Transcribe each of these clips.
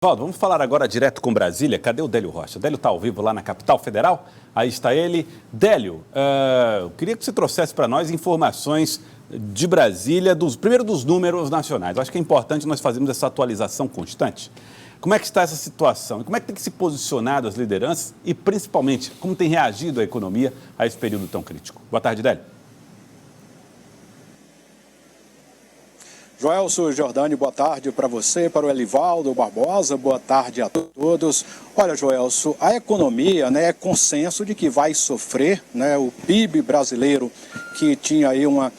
Valdo, vamos falar agora direto com Brasília. Cadê o Délio Rocha? O Délio está ao vivo lá na capital federal. Aí está ele. Délio, eu queria que você trouxesse para nós informações de Brasília, primeiro dos números nacionais. Eu acho que é importante nós fazermos essa atualização constante. Como é que está essa situação? Como é que tem que se posicionar as lideranças e, principalmente, como tem reagido a economia a esse período tão crítico? Boa tarde, Délio. Joelso Jordani, boa tarde para você, para o Elivaldo Barbosa, boa tarde a todos. Olha, Joelso, a economia, é consenso de que vai sofrer, o PIB brasileiro, que tinha aí uma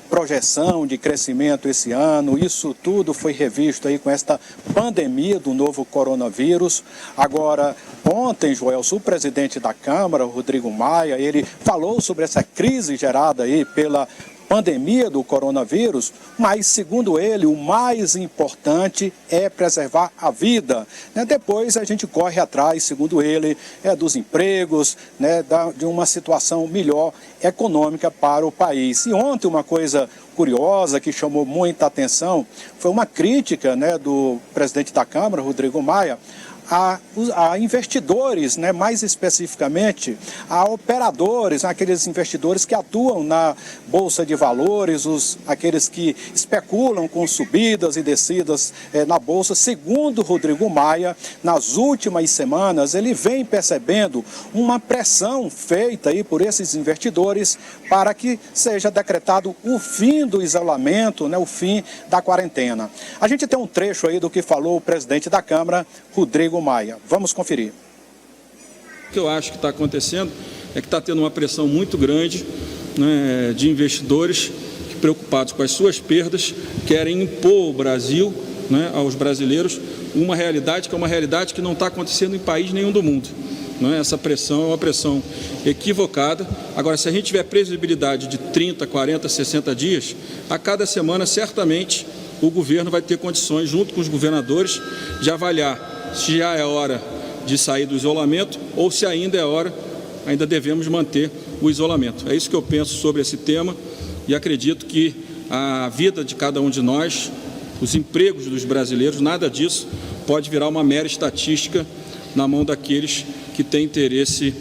projeção de crescimento esse ano, isso tudo foi revisto aí com esta pandemia do novo coronavírus. Agora, ontem, Joelso, o presidente da Câmara, Rodrigo Maia, ele falou sobre essa crise gerada aí pela pandemia do coronavírus, mas, segundo ele, o mais importante é preservar a vida. Depois a gente corre atrás, segundo ele, dos empregos, de uma situação melhor econômica para o país. E ontem uma coisa curiosa que chamou muita atenção foi uma crítica do presidente da Câmara, Rodrigo Maia, a investidores, mais especificamente a operadores, aqueles investidores que atuam na Bolsa de Valores, aqueles que especulam com subidas e descidas na Bolsa. Segundo Rodrigo Maia, nas últimas semanas ele vem percebendo uma pressão feita aí por esses investidores para que seja decretado o fim do isolamento, o fim da quarentena. A gente tem um trecho aí do que falou o presidente da Câmara, Rodrigo Maia. Vamos conferir. O que eu acho que está acontecendo é que está tendo uma pressão muito grande de investidores que, preocupados com as suas perdas, querem impor ao Brasil, aos brasileiros, uma realidade que é uma realidade que não está acontecendo em país nenhum do mundo. Essa pressão é uma pressão equivocada. Agora, se a gente tiver previsibilidade de 30, 40, 60 dias, a cada semana, certamente, o governo vai ter condições, junto com os governadores, de avaliar se já é hora de sair do isolamento ou se ainda é hora, ainda devemos manter o isolamento. É isso que eu penso sobre esse tema e acredito que a vida de cada um de nós, os empregos dos brasileiros, nada disso pode virar uma mera estatística na mão daqueles que têm interesse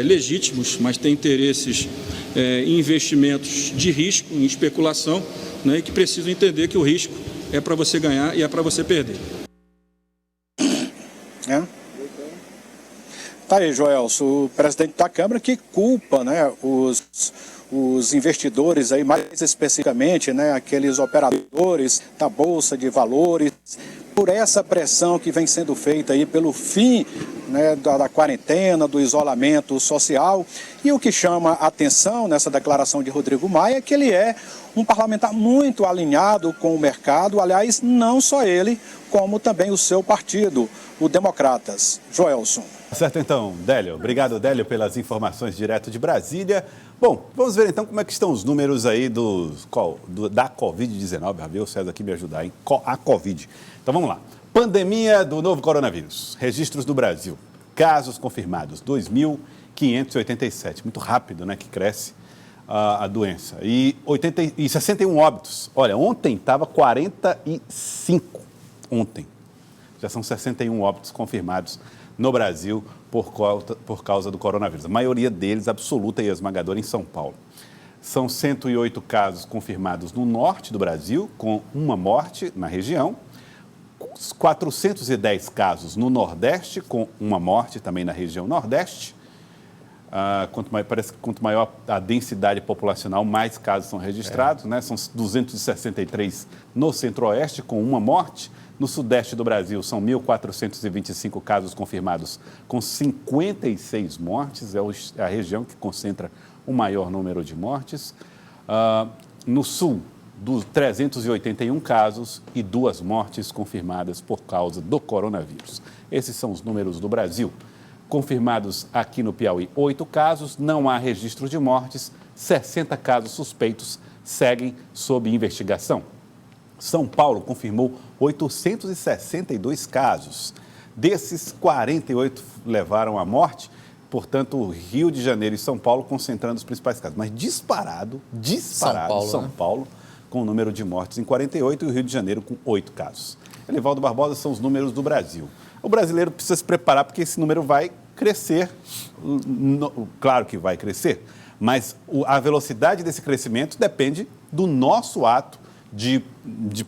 legítimos, mas têm interesses em investimentos de risco, em especulação, e que precisam entender que o risco é para você ganhar e é para você perder. Tá aí, Joelso, o presidente da Câmara que culpa os investidores, aí, mais especificamente aqueles operadores da Bolsa de Valores, por essa pressão que vem sendo feita aí pelo fim da quarentena, do isolamento social. E o que chama a atenção nessa declaração de Rodrigo Maia é que ele é um parlamentar muito alinhado com o mercado, aliás, não só ele, como também o seu partido, o Democratas. Joelson. Certo, então, Délio. Obrigado, Délio, pelas informações direto de Brasília. Bom, vamos ver então como é que estão os números aí da Covid-19. Ravel César aqui me ajudar, hein? A Covid. Então vamos lá. Pandemia do novo coronavírus. Registros do Brasil. Casos confirmados, 2.587. Muito rápido, que cresce a doença. E 61 óbitos. Olha, ontem estava 45. Ontem. Já são 61 óbitos confirmados no Brasil por causa do coronavírus. A maioria deles, absoluta e esmagadora, em São Paulo. São 108 casos confirmados no norte do Brasil, com uma morte na região. 410 casos no Nordeste, com uma morte também na região Nordeste. Parece que quanto maior a densidade populacional, mais casos são registrados. São 263 no Centro-Oeste, com uma morte. No Sudeste do Brasil, são 1.425 casos confirmados, com 56 mortes. É a região que concentra o maior número de mortes. No Sul, 381 casos e 2 mortes confirmadas por causa do coronavírus. Esses são os números do Brasil. Confirmados aqui no Piauí, 8 casos, não há registro de mortes, 60 casos suspeitos seguem sob investigação. São Paulo confirmou 862 casos. Desses, 48 levaram à morte. Portanto, Rio de Janeiro e São Paulo concentrando os principais casos. Mas disparado, São Paulo com o número de mortes em 48 e o Rio de Janeiro com 8 casos. Elivaldo Barbosa, são os números do Brasil. O brasileiro precisa se preparar porque esse número vai crescer, claro que vai crescer, mas a velocidade desse crescimento depende do nosso ato de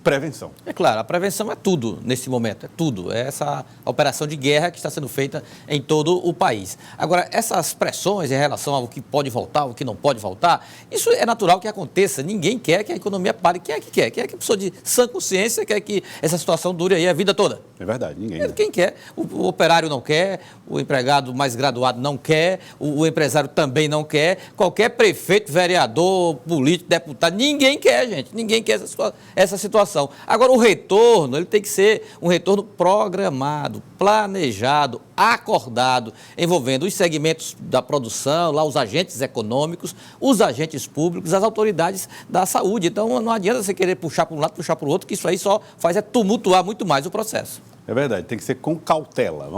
prevenção. É claro, a prevenção é tudo nesse momento, é tudo. É essa operação de guerra que está sendo feita em todo o país. Agora, essas pressões em relação ao que pode voltar, ao que não pode voltar, isso é natural que aconteça. Ninguém quer que a economia pare. Quem é que quer? Quem é que a pessoa de sã consciência quer que essa situação dure aí a vida toda? É verdade, ninguém. Quem quer? O operário não quer, o empregado mais graduado não quer, o empresário também não quer, qualquer prefeito, vereador, político, deputado, ninguém quer, gente. Ninguém quer essa situação. Agora, o retorno, ele tem que ser um retorno programado, planejado, acordado, envolvendo os segmentos da produção, lá os agentes econômicos, os agentes públicos, as autoridades da saúde. Então, não adianta você querer puxar para um lado, puxar para o outro, que isso aí só faz tumultuar muito mais o processo. É verdade, tem que ser com cautela.